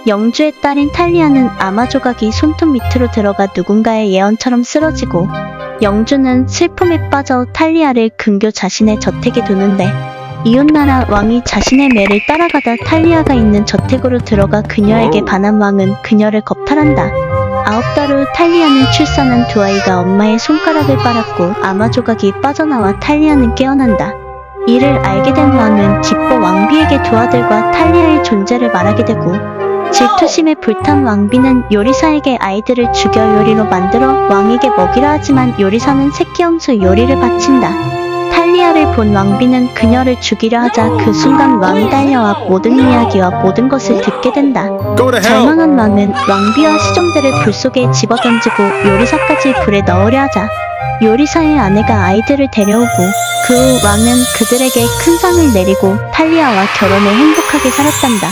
영주의 딸인 탈리아는 아마 조각이 손톱 밑으로 들어가 누군가의 예언처럼 쓰러지고 영주는 슬픔에 빠져 탈리아를 근교 자신의 저택에 두는데 이웃나라 왕이 자신의 매를 따라가다 탈리아가 있는 저택으로 들어가 그녀에게 반한 왕은 그녀를 겁탈한다. 9달 후 탈리아는 출산한 두 아이가 엄마의 손가락을 빨았고 아마 조각이 빠져나와 탈리아는 깨어난다. 이를 알게 된 왕은 기뻐 왕비에게 두 아들과 탈리아의 존재를 말하게 되고 질투심에 불탄 왕비는 요리사에게 아이들을 죽여 요리로 만들어 왕에게 먹이라 하지만 요리사는 새끼 염소 요리를 바친다. 탈리아를 본 왕비는 그녀를 죽이려 하자 그 순간 왕이 달려와 모든 이야기와 모든 것을 듣게 된다. 절망한 왕은 왕비와 시종들을 불 속에 집어던지고 요리사까지 불에 넣으려 하자 요리사의 아내가 아이들을 데려오고 그 후 왕은 그들에게 큰 상을 내리고 탈리아와 결혼해 행복하게 살았단다.